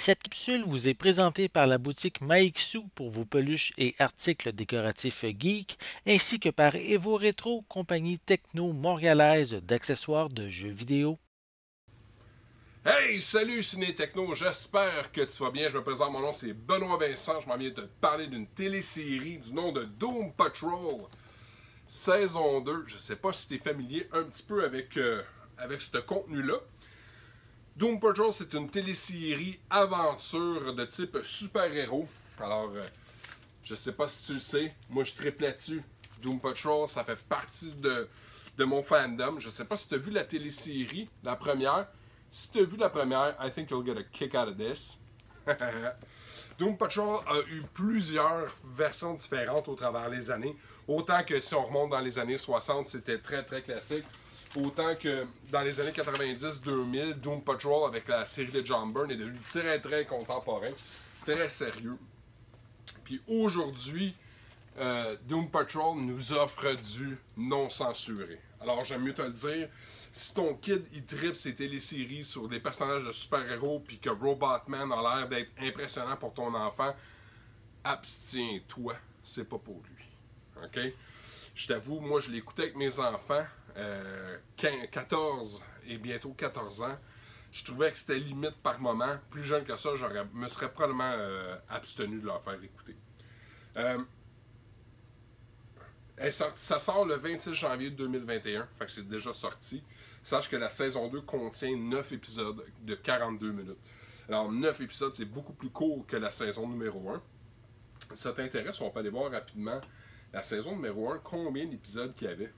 Cette capsule vous est présentée par la boutique Maixu pour vos peluches et articles décoratifs geeks, ainsi que par Evo Retro, compagnie techno montréalaise d'accessoires de jeux vidéo. Hey, salut Ciné Techno, j'espère que tu vas bien. Je me présente, mon nom c'est Benoît Vincent. Je m'en viens de te parler d'une télésérie du nom de Doom Patrol, saison 2. Je sais pas si tu es familier un petit peu avec ce contenu-là. Doom Patrol, c'est une télésérie aventure de type super-héros. Alors, je sais pas si tu le sais, moi je triple là-dessus. Doom Patrol, ça fait partie de mon fandom. Je sais pas si tu as vu la télésérie, la première. Si tu as vu la première, I think you'll get a kick out of this. Doom Patrol a eu plusieurs versions différentes au travers les années. Autant que si on remonte dans les années 60, c'était très très classique. Autant que dans les années 90-2000, Doom Patrol avec la série de John Byrne est devenu très très contemporain, très sérieux. Puis aujourd'hui, Doom Patrol nous offre du non censuré. Alors j'aime mieux te le dire, si ton kid il tripe ses téléséries sur des personnages de super-héros puis que Robotman a l'air d'être impressionnant pour ton enfant, abstiens-toi, c'est pas pour lui. OK? Je t'avoue, moi je l'écoutais avec mes enfants, 14 et bientôt 14 ans. Je trouvais que c'était limite par moment. Plus jeune que ça, me serais probablement abstenu de leur faire écouter. Ça sort le 26 janvier 2021, fait que c'est déjà sorti. Sache que la saison 2 contient 9 épisodes de 42 minutes. Alors 9 épisodes, c'est beaucoup plus court que la saison numéro 1. Si ça t'intéresse, on peut aller voir rapidement la saison numéro 1, combien d'épisodes qu'il y avait.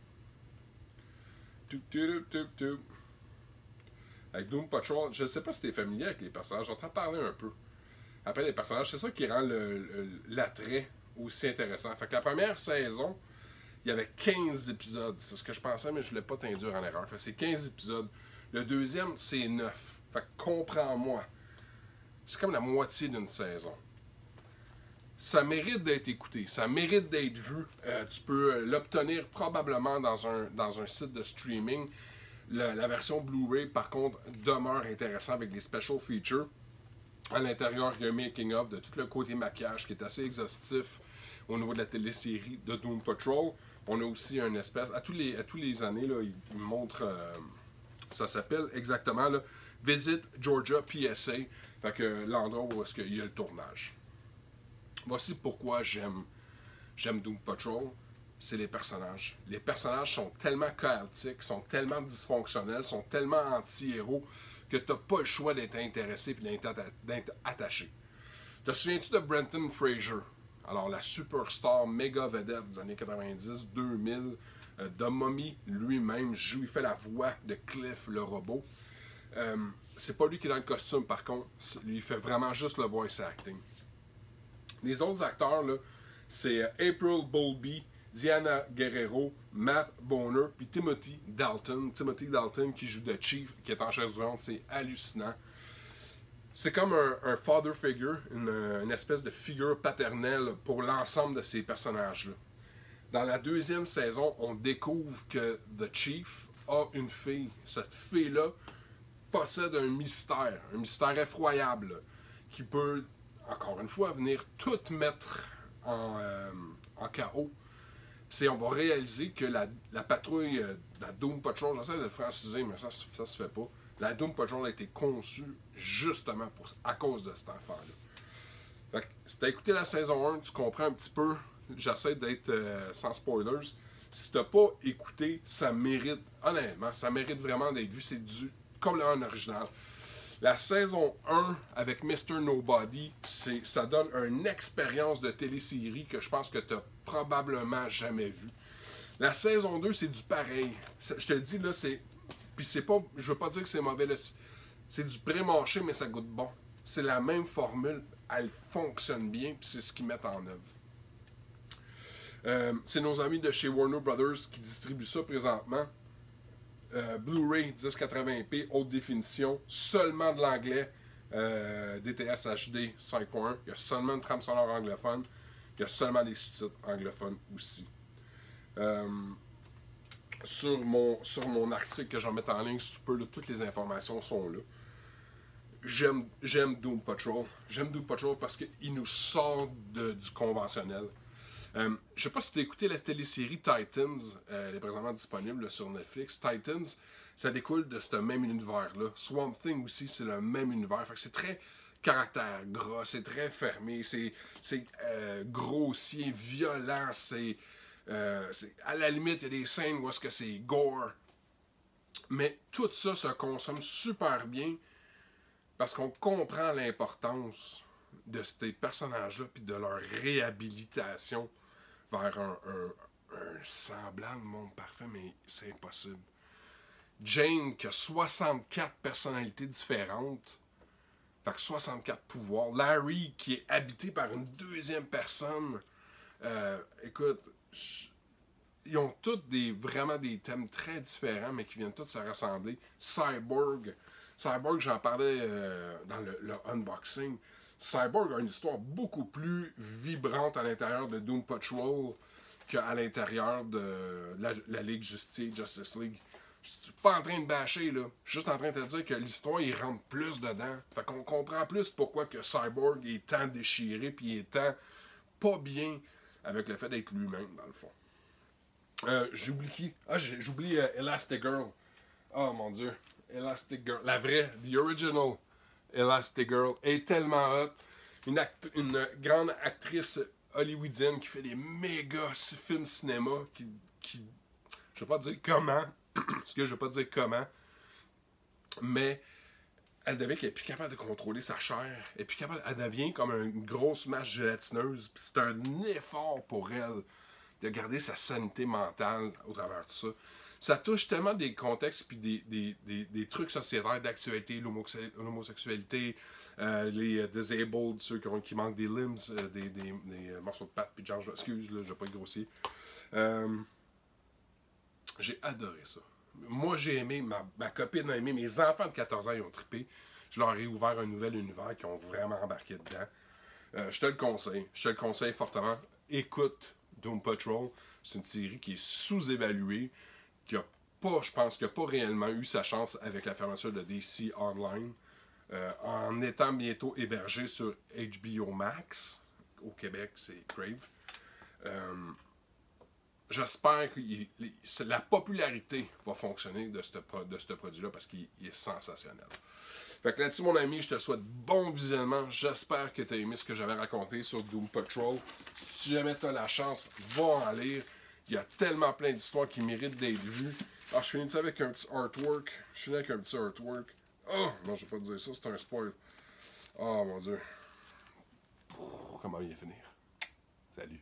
Avec Doom Patrol, je ne sais pas si tu es familier avec les personnages, j'entends parler un peu. Après les personnages, c'est ça qui rend l'attrait aussi intéressant. Fait que la première saison, il y avait 15 épisodes. C'est ce que je pensais, mais je ne voulais pas t'induire en erreur. Fait que c'est 15 épisodes. Le deuxième, c'est 9. Fait que comprends-moi. C'est comme la moitié d'une saison. Ça mérite d'être écouté. Ça mérite d'être vu. Tu peux l'obtenir probablement dans un site de streaming. La version Blu-ray, par contre, demeure intéressante avec des special features. À l'intérieur, il y a un making-of de tout le côté maquillage qui est assez exhaustif au niveau de la télésérie de Doom Patrol. On a aussi une espèce, à tous les années, là, ils montrent, ça s'appelle exactement là, Visit Georgia PSA, fait que l'endroit où est-ce qu'il y a le tournage. Voici pourquoi j'aime Doom Patrol, c'est les personnages. Les personnages sont tellement chaotiques, sont tellement dysfonctionnels, sont tellement anti-héros que tu n'as pas le choix d'être intéressé et d'être attaché. Te souviens-tu de Brendan Fraser? Alors, la superstar méga vedette des années 90, 2000, de Mummy lui-même joue, il fait la voix de Cliff le robot. C'est pas lui qui est dans le costume, par contre, lui il fait vraiment juste le voice acting. Les autres acteurs, là, c'est April Bowlby, Diana Guerrero, Matt Boner, puis Timothy Dalton. Timothy Dalton qui joue de Chief, qui est en chaise roulante, c'est hallucinant. C'est comme un father figure, une espèce de figure paternelle pour l'ensemble de ces personnages-là. Dans la deuxième saison, on découvre que The Chief a une fille. Cette fille-là possède un mystère effroyable, là, qui peut, encore une fois, venir tout mettre en chaos. On va réaliser que la patrouille, la Doom Patrol, j'essaie de le franciser, mais ça se fait pas. La Doom Patrol a été conçue justement à cause de cet enfant-là. Si tu as écouté la saison 1, tu comprends un petit peu. J'essaie d'être sans spoilers. Si tu n'as pas écouté, ça mérite, honnêtement, ça mérite vraiment d'être vu. C'est du complètement original. La saison 1 avec Mr. Nobody, ça donne une expérience de télésérie que je pense que tu n'as probablement jamais vue. La saison 2, c'est du pareil. Je te le dis, là, c'est. Puis c'est pas. Je veux pas dire que c'est mauvais, là. C'est du pré-mâché, mais ça goûte bon. C'est la même formule, elle fonctionne bien, puis c'est ce qu'ils mettent en œuvre. C'est nos amis de chez Warner Brothers qui distribuent ça présentement. Blu-ray 1080p, haute définition, seulement de l'anglais, DTS HD 5.1. Il y a seulement une trame sonore anglophone, il y a seulement des sous-titres anglophones aussi. Sur mon article que je vais mettre en ligne sous peu, là, toutes les informations sont là. j'aime Doom Patrol. J'aime Doom Patrol parce qu'il nous sort du conventionnel. Je sais pas si tu as écouté la télésérie Titans, elle est présentement disponible là, sur Netflix. Titans, ça découle de ce même univers-là. Swamp Thing aussi, c'est le même univers. Fait que c'est très caractère gras, c'est très fermé, c'est grossier, violent, c'est à la limite, il y a des scènes où est-ce que c'est gore. Mais tout ça se consomme super bien parce qu'on comprend l'importance de ces personnages-là puis de leur réhabilitation vers un semblant de monde parfait, mais c'est impossible. Jane, qui a 64 personnalités différentes, fait que 64 pouvoirs. Larry, qui est habité par une deuxième personne. Écoute, ils ont tous vraiment des thèmes très différents, mais qui viennent tous se rassembler. Cyborg, j'en parlais dans le unboxing. Cyborg a une histoire beaucoup plus vibrante à l'intérieur de Doom Patrol qu'à l'intérieur de la Ligue Justice League. Je suis pas en train de bâcher, là. Je suis juste en train de te dire que l'histoire, il rentre plus dedans. Fait qu'on comprend plus pourquoi que Cyborg est tant déchiré puis il est tant pas bien avec le fait d'être lui-même, dans le fond. J'oublie qui? Ah, j'oublie Elastigirl. Oh mon dieu. Elastigirl. La vraie, the original Elastigirl est tellement hot. Une grande actrice hollywoodienne qui fait des méga films cinéma qui je vais pas dire comment, parce que je vais pas dire comment, mais elle devient qu'elle est plus capable de contrôler sa chair. Elle devient comme une grosse masse gélatineuse. Puis c'est un effort pour elle de garder sa sanité mentale au travers de ça. Ça touche tellement des contextes puis des trucs sociétaires d'actualité, l'homosexualité, les disabled, ceux qui manquent des limbs, des morceaux de pattes, puis genre, excuse, là, je vais pas être grossier. J'ai adoré ça. Moi, j'ai aimé, ma copine a aimé, mes enfants de 14 ans, ils ont trippé. Je leur ai ouvert un nouvel univers qui ont vraiment embarqué dedans. Je te le conseille fortement. Écoute Doom Patrol. C'est une série qui est sous-évaluée, qui a pas, je pense, qui n'a pas réellement eu sa chance avec la fermeture de DC Online, en étant bientôt hébergé sur HBO Max. Au Québec, c'est Crave. J'espère que la popularité va fonctionner de ce produit-là parce qu'il est sensationnel. Fait que là-dessus, mon ami, je te souhaite bon visionnement. J'espère que tu as aimé ce que j'avais raconté sur Doom Patrol. Si jamais tu as la chance, va en lire. Il y a tellement plein d'histoires qui méritent d'être vues. Alors, je finis ça avec un petit artwork. Oh, non, je vais pas te dire ça, c'est un spoil. Oh, mon Dieu. Comment bien finir? Salut.